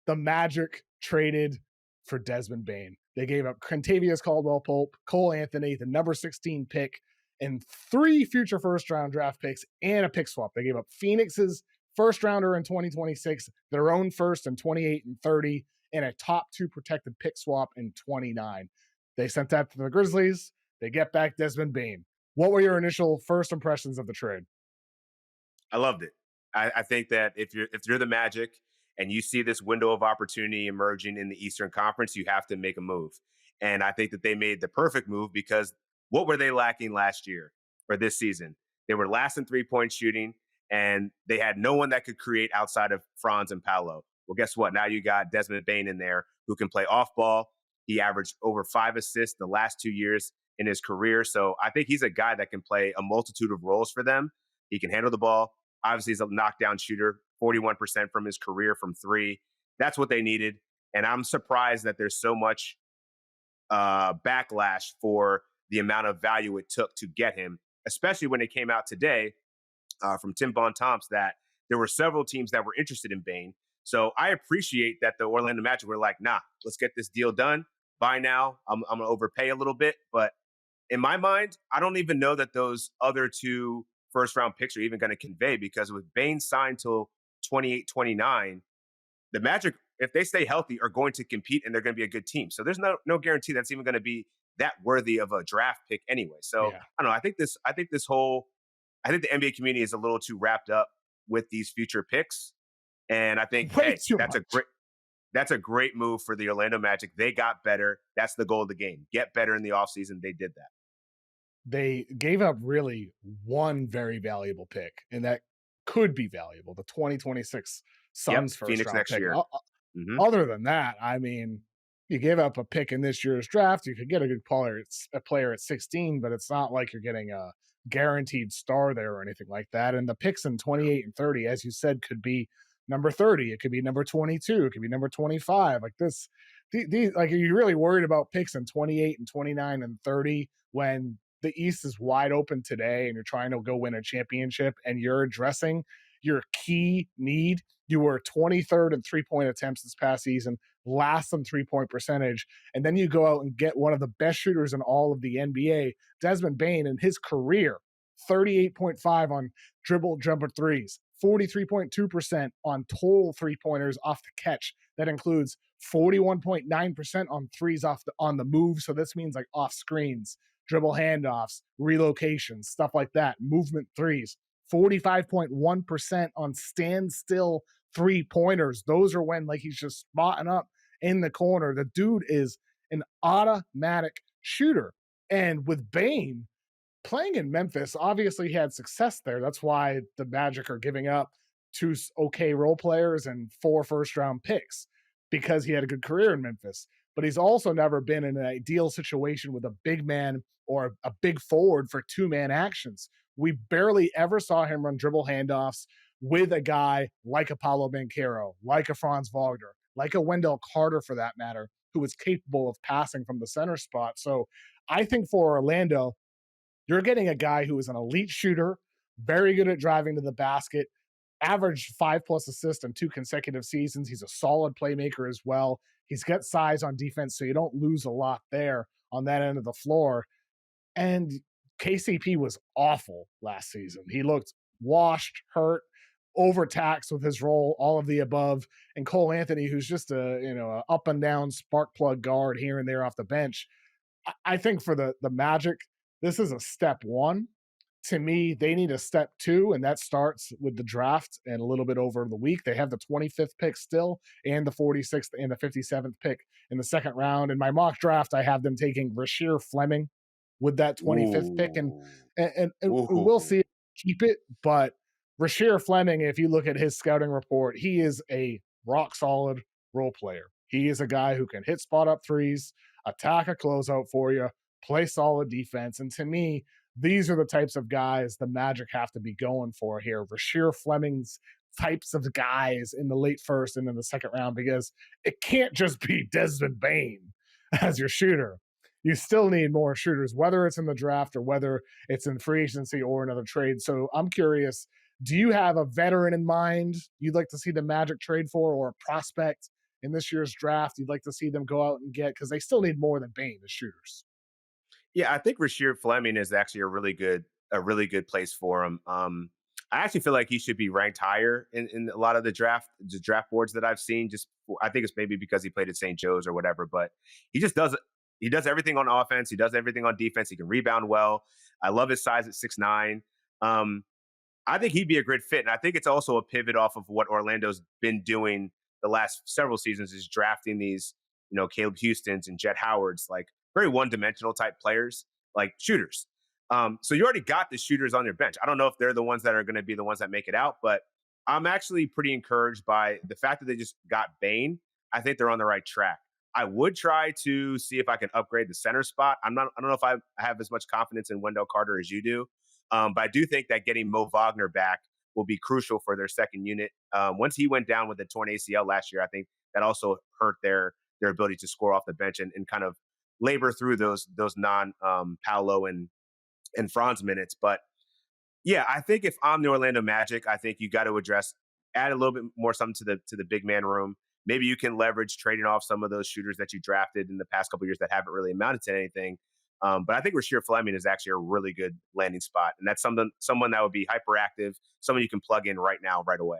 the Magic traded for Desmond Bane. They gave up Kentavious Caldwell-Pope, Cole Anthony, the number 16 pick, and 3 future first-round draft picks and a pick swap. They gave up Phoenix's first-rounder in 2026, their own first in 28 and 30, and a top 2 protected pick swap in 29. They sent that to the Grizzlies. They get back Desmond Bane. What were your initial first impressions of the trade? I loved it. I think that if you're the Magic and you see this window of opportunity emerging in the Eastern Conference, you have to make a move. And I think that they made the perfect move because what were they lacking last year or this season? They were last in 3-point shooting, and they had no one that could create outside of Franz and Paolo. Well, guess what? Now you got Desmond Bane in there who can play off ball. He averaged over 5 assists the last 2 years in his career. So I think he's a guy that can play a multitude of roles for them. He can handle the ball. Obviously, he's a knockdown shooter, 41% from his career from 3. That's what they needed. And I'm surprised that there's so much backlash for the amount of value it took to get him, especially when it came out today from Tim Bontemps that there were several teams that were interested in Bane. So I appreciate that the Orlando Magic were like, nah, let's get this deal done. Buy now. I'm going to overpay a little bit. But in my mind, I don't even know that those other 2 first-round picks are even going to convey, because with Bane signed till 28, 29, the Magic, if they stay healthy, are going to compete and they're going to be a good team. So there's no guarantee that's even going to be that worthy of a draft pick anyway. So yeah. I don't know. I think the NBA community is a little too wrapped up with these future picks. And I think that's a great move for the Orlando Magic. They got better. That's the goal of the game. Get better in the offseason. They did that. They gave up really one very valuable pick, and that could be valuable, the 2026 Suns first Phoenix round next pick. year. Other than that, I mean, you gave up a pick in this year's draft. You could get a good player at 16, but it's not like you're getting a guaranteed star there or anything like that. And the picks in 28 and 30, as you said, could be number 30. It could be number 22. It could be number 25. Like this, like, are you really worried about picks in 28 and 29 and 30 when the East is wide open today and you're trying to go win a championship and you're addressing your key need? You were 23rd in 3-point attempts this past season, last in 3-point percentage, and then you go out and get one of the best shooters in all of the NBA, Desmond Bane, in his career, 38.5 on dribble jumper threes, 43.2% on total 3-pointers off the catch. That includes 41.9% on threes on the move, so this means like off screens, dribble handoffs, relocations, stuff like that, movement threes, 45.1% on standstill 3-pointers. Those are when like he's just spotting up in the corner. The dude is an automatic shooter. And with Bane playing in Memphis, obviously he had success there. That's why the Magic are giving up 2 okay role players and 4 first-round picks, because he had a good career in Memphis. But he's also never been in an ideal situation with a big man or a big forward for 2-man actions. We barely ever saw him run dribble handoffs with a guy like a Paolo Banchero, like a Franz Wagner, like a Wendell Carter for that matter, who was capable of passing from the center spot. So I think for Orlando, you're getting a guy who is an elite shooter, very good at driving to the basket, averaged 5+ assists in 2 consecutive seasons. He's a solid playmaker as well. He's got size on defense, so you don't lose a lot there on that end of the floor. And KCP was awful last season. He looked washed, hurt, overtaxed with his role, all of the above. And Cole Anthony, who's just a up and down spark plug guard here and there off the bench. I think for the Magic, this is a step 1. To me, they need a step 2, and that starts with the draft and a little bit over the week. They have the 25th pick still and the 46th and the 57th pick in the second round. In my mock draft, I have them taking Rasheer Fleming with that 25th pick, and we'll see if they keep it. But Rasheer Fleming, if you look at his scouting report, he is a rock-solid role player. He is a guy who can hit spot-up threes, attack a closeout for you, play solid defense. And to me, these are the types of guys the Magic have to be going for here. Rasheer Fleming's types of guys in the late first and in the second round, because it can't just be Desmond Bane as your shooter. You still need more shooters, whether it's in the draft or whether it's in free agency or another trade. So I'm curious, do you have a veteran in mind you'd like to see the Magic trade for, or a prospect in this year's draft you'd like to see them go out and get? Because they still need more than Bane as shooters. Yeah, I think Rasheed Fleming is actually a really good place for him. I actually feel like he should be ranked higher in a lot of the draft boards that I've seen. I think it's maybe because he played at St. Joe's or whatever, but he just does he does everything on offense. He does everything on defense. He can rebound well. I love his size at 6'9". Um, I think he'd be a great fit. And I think it's also a pivot off of what Orlando's been doing the last several seasons is drafting these, Caleb Houstons and Jet Howards, like very one-dimensional type players, like shooters. So you already got the shooters on your bench. I don't know if they're the ones that are going to be the ones that make it out, but I'm actually pretty encouraged by the fact that they just got Bane. I think they're on the right track. I would try to see if I can upgrade the center spot. I don't know if I have as much confidence in Wendell Carter as you do. But I do think that getting Mo Wagner back will be crucial for their second unit. Once he went down with a torn ACL last year, I think that also hurt their ability to score off the bench and kind of labor through those non Paolo and Franz minutes. But yeah, I think if I'm the Orlando Magic, I think you got to add a little bit more something to the big man room. Maybe you can leverage trading off some of those shooters that you drafted in the past couple of years that haven't really amounted to anything. But I think Rasheed Fleming is actually a really good landing spot, and that's someone that would be hyperactive, someone you can plug in right now, right away.